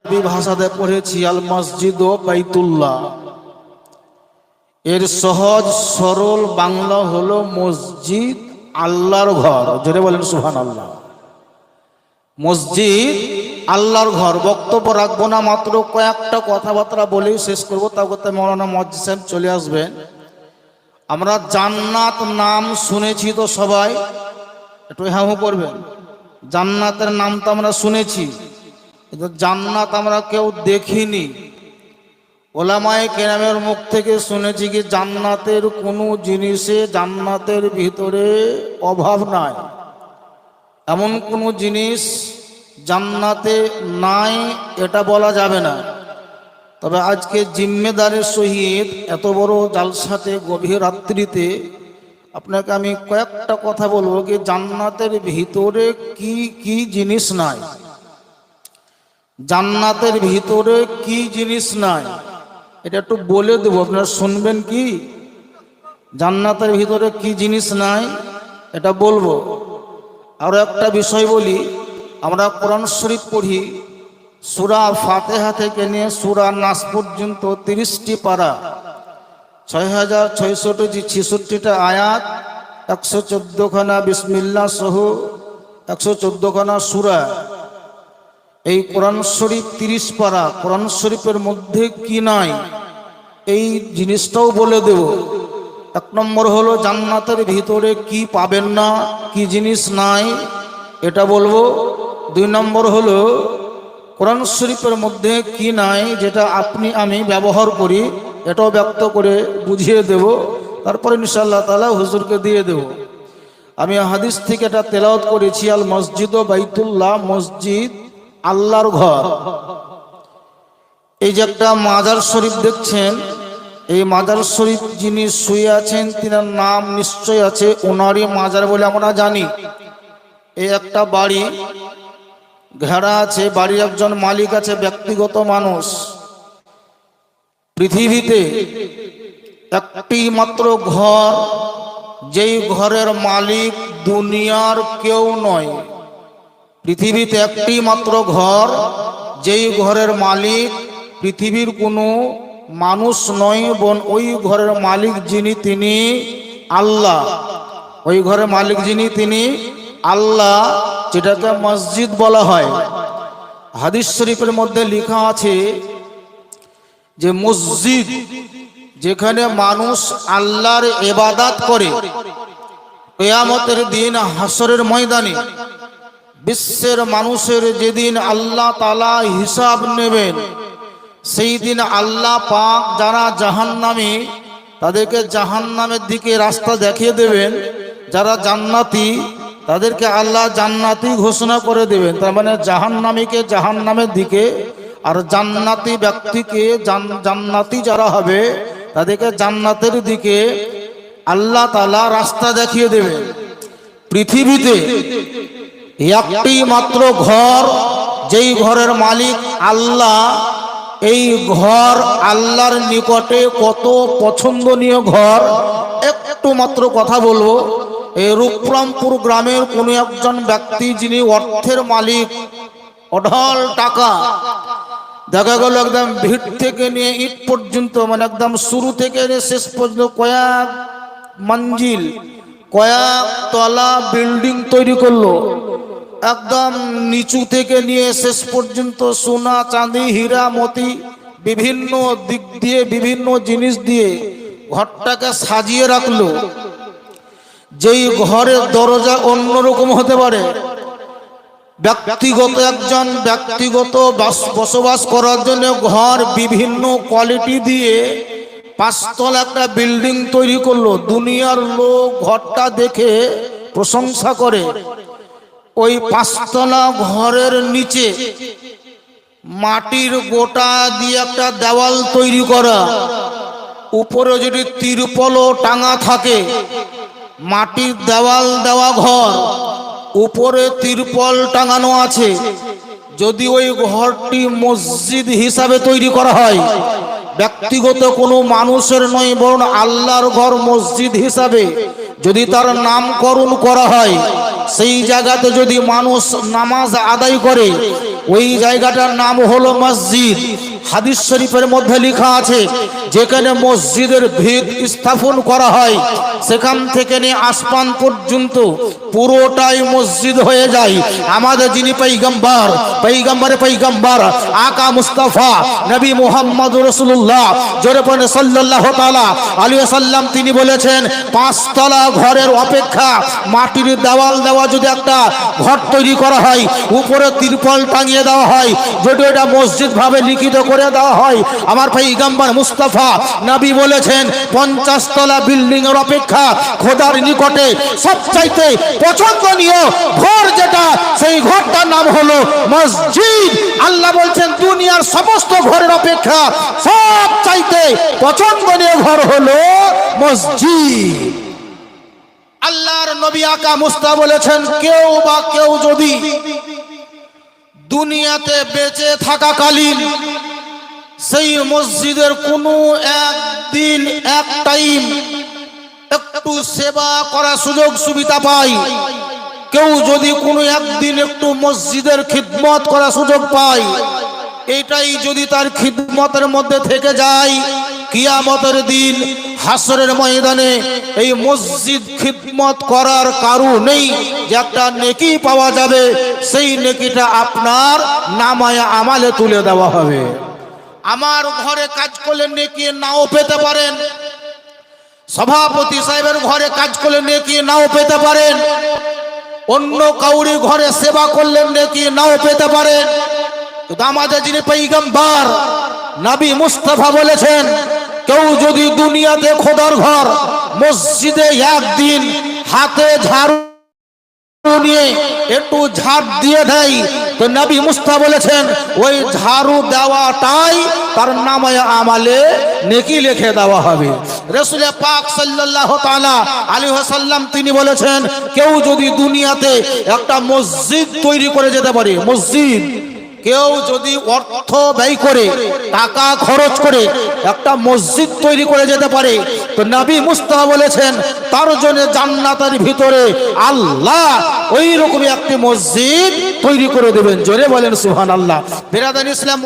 আরবি ভাষাতে পড়েছি আল মসজিদ ও বাইতুল্লাহ। এর সহজ সরল বাংলা হলো মসজিদ আল্লাহর ঘর। জোরে বলেন সুবহানাল্লাহ। মসজিদ আল্লাহর ঘর। বক্তব্য রাখবো না, মাত্র কয়েকটা কথাবার্তা বলেই শেষ করবো। তা করতে মৌলানা মুয়াজ্জিজ সাহেব চলে আসবেন। আমরা জান্নাত নাম শুনেছি তো সবাই, একটু হ্যাঁ করবেন। জান্নাতের নাম তো আমরা শুনেছি, কিন্তু জান্নাত আমরা কেউ দেখিনি। ওলামায়ে কেরামের মুখ থেকে শুনেছি কি জান্নাতের কোনো জিনিসে জান্নাতের ভিতরে অভাব নাই, এমন কোনো জিনিস জান্নাতে নাই এটা বলা যাবে না। তবে আজকে জিম্মেদারের সহিত এত বড় জালসাতে গভীর রাত্রিতে আপনাকে আমি কয়েকটা কথা বলবো কি জান্নাতের ভিতরে কি কি জিনিস নাই, জান্নাতের ভিতরে কি জিনিস নাই এটা একটু বলে দেবো, আপনারা শুনবেন কি? জান্নাতের ভিতরে কি জিনিস নাই এটা বলবো। আরো একটা বিষয় বলি, আমরা কোরআন শরীফ পড়ি, সূরা ফাতিহা থেকে নিয়ে সূরা নাস পর্যন্ত 30টি পারা, 6666টা আয়াত, 114 খানা বিসমিল্লাহ সহ 114 খানা সূরা। এই কোরআন শরীফ 30 পারা, কোরআন শরীফের মধ্যে কি নাই এই জিনিসটাও বলে দেব। এক নম্বর হলো জান্নাতের ভিতরে কি পাবেন না, কি জিনিস নাই এটা বলবো। 2 নম্বর হলো কোরআন শরীফের মধ্যে কি নাই যেটা আপনি আমি ব্যবহার করি, এটাও ব্যক্ত করে বুঝিয়ে দেব। তারপরে ইনশাআল্লাহ তাআলা হুজুরকে দিয়ে দেব। আমি হাদিস থেকে এটা তেলাওয়াত করেছি, আল মসজিদ ও বাইতুল্লাহ, মসজিদ আল্লাহর ঘর। এই যে একটা মাজার শরীফ দেখছেন, এই মাজার শরীফ যিনি শুয়ে আছেন তিনার নাম নিশ্চয় আছে, ওনারই মাজার বলে আমরা জানি। এই একটা বাড়ি ঘেরা আছে, বাড়ির একজন মালিক আছে, ব্যক্তিগত মানুষ। পৃথিবীতে একটি মাত্র ঘর, যেই ঘরের মালিক দুনিয়ার কেউ নয়। পৃথিবীতে একটি মাত্র ঘর, যেই ঘরের মালিক পৃথিবীর কোনো মানুষ নয়, বোন ওই ঘরের মালিক যিনি তিনি আল্লাহ। ওই ঘরের মালিক যিনি তিনি আল্লাহ, যেটাকে মসজিদ বলা হয়। হাদিস শরীফের মধ্যে লেখা আছে যে মসজিদ যেখানে মানুষ আল্লাহর ইবাদত করে, কিয়ামতের দিন হাসরের ময়দানে বিশ্বের মানুষের যেদিন আল্লাহ তাআলা হিসাব নেবেন, সেই দিন আল্লাহ পাক যারা জাহান্নামী তাদেরকে জাহান্নামের দিকে রাস্তা দেখিয়ে দেবেন, যারা জান্নাতি তাদেরকে আল্লাহ জান্নাতি ঘোষণা করে দেবেন। তার মানে জাহান্নামীকে জাহান্নামের দিকে, আর জান্নাতি ব্যক্তিকে জান্নাতি যারা হবে তাদেরকে জান্নাতের দিকে আল্লাহ তাআলা রাস্তা দেখিয়ে দেবেন। পৃথিবীতে একটি মাত্র ঘর, যেই ঘরের মালিক আল্লাহ। এই ঘর আল্লাহর নিকটে কত পছন্দনীয় ঘর, একটু মাত্র কথা বলবো। এই রূপরামপুর গ্রামের কোন একজন ব্যক্তি যিনি অর্থের মালিক, অঢল টাকা, দেখা গেল একদম ভিট থেকে নিয়ে ইট পর্যন্ত, মানে একদম শুরু থেকে শেষ পর্যন্ত কয়েক মঞ্জিল, কয়েক তলা বিল্ডিং তৈরি করলো। একদম নিচু থেকে নিয়ে শেষ পর্যন্ত সোনা চাঁদি হীরা মতি বিভিন্ন দিক দিয়ে বিভিন্ন জিনিস দিয়ে ঘরটাকে সাজিয়ে রাখলো। যেই ঘরের দরজা অন্যরকম হতে পারে, ব্যক্তিগত একজন ব্যক্তিগত বসবাস করার জন্য ঘর বিভিন্ন কোয়ালিটি দিয়ে 5 তলা একটা বিল্ডিং তৈরি করলো। দুনিয়ার লোক ঘরটা দেখে প্রশংসা করে। ওই 5 তলা ঘরের নিচে মাটির গোটা দিয়ে একটা দেওয়াল তৈরি করা, উপরে যদি তিরপলও টাঙা থাকে, মাটির দেওয়াল দেওয়া ঘর, উপরে তিরপল টাঙানো আছে। যদি ওই ঘরটি মসজিদ হিসাবে তৈরি করা হয়, ব্যক্তিগত কোনো মানুষের নয় বরং আল্লাহর ঘর মসজিদ হিসাবে যদি তার নামকরণ করা হয়, সেই জায়গাতে যদি মানুষ নামাজ আদায় করে, ওই জায়গাটার নাম হলো মসজিদ। হাদিস শরীফের মধ্যে লেখা আছে যেখানে মসজিদের ভিত স্থাপন করা হয় সেখান থেকে নিয়ে আসমান পর্যন্ত পুরোটাই মসজিদ হয়ে যায়। আমাদের যিনি পয়গম্বর পয়গম্বর আকা মুস্তাফা নবী মুহাম্মদ রাসূলুল্লাহ জোরে পড়ে সাল্লাল্লাহু তাআলা আলাইহি ওয়াসাল্লাম তিনি বলেছেন 5 তলা ঘরের অপেক্ষা মাটির দেওয়াল দেওয়া যদি একটা ঘর তৈরি করা হয় উপরে তিরপল টাঙিয়ে দেওয়া হয় যদি এটা মসজিদ ভাবে লিখিত করে দেওয়া হয় আমার পয়গম্বর মুস্তাফা নবী বলেছেন 50 তলা বিল্ডিং এর অপেক্ষা খোদার নিকটে সবচাইতে পছন্দনীয় ঘর যেটা সেই ঘরটার নাম হলো মসজিদ। আল্লাহ বলছেন দুনিয়ার সমস্ত ঘরের অপেক্ষা সবচাইতে পছন্দনীয় ঘর হলো মসজিদ। আল্লাহর নবী আকা মুস্তাফা বলেছেন কেউ যদি দুনিয়াতে বেঁচে থাকাকালীন সেই মসজিদের কোনো একদিন এক টাইম একটু সেবা করার সুযোগ সুবিধা পায়, কেউ যদি কোনো একদিন একটু মসজিদের খিদমত করার সুযোগ পায়, এটাই যদি তার খিদমতের মধ্যে থেকে যায় কিয়ামতের দিন হাসরের ময়দানে এই মসজিদ খিদমত করার কারণেই যে একটা নেকি পাওয়া যাবে সেই নেকিটা আপনার নামায়ে আমালে তুলে দেওয়া হবে। আমার ঘরে কাজ করলে নেকি নাও পেতে পারেন, সভাপতি সাহেবের ঘরে কাজ করলে নেকি নাও পেতে পারেন, অন্য কাউরি ঘরে সেবা করলে নেকি নাও পেতে পারেন। কিন্তু আমাদের যিনি পয়গম্বর নবী মুস্তাফা বলেছেন কেউ যদি দুনিয়াতে খোদার ঘর মসজিদে একদিন হাতে ঝাড়ু নিয়ে একটু ঝাড় দিয়ে দেয় তো নবী মুস্তাফা বলেছেন ওই ঝাড়ু দেওয়াটাই তার নামায়ে আমালে নেকি লিখে দেওয়া হবে। রাসূল পাক সাল্লাল্লাহু তাআলা আলাইহি ওয়াসাল্লাম তিনি বলেছেন কেউ যদি দুনিয়াতে একটা মসজিদ তৈরি করে যেতে পারে, মসজিদ কেউ যদি অর্থ ব্যয় করে টাকা খরচ করে একটা মসজিদ তৈরি করে যেতে পারে তো নবী মুস্তাফা বলেছেন তার জন্য জান্নাতের ভিতরে আল্লাহ ওই রকমই একটি মসজিদ তৈরি করে দেবেন। জোরে বলেন সুবহানাল্লাহ। বিরাদার ইসলাম।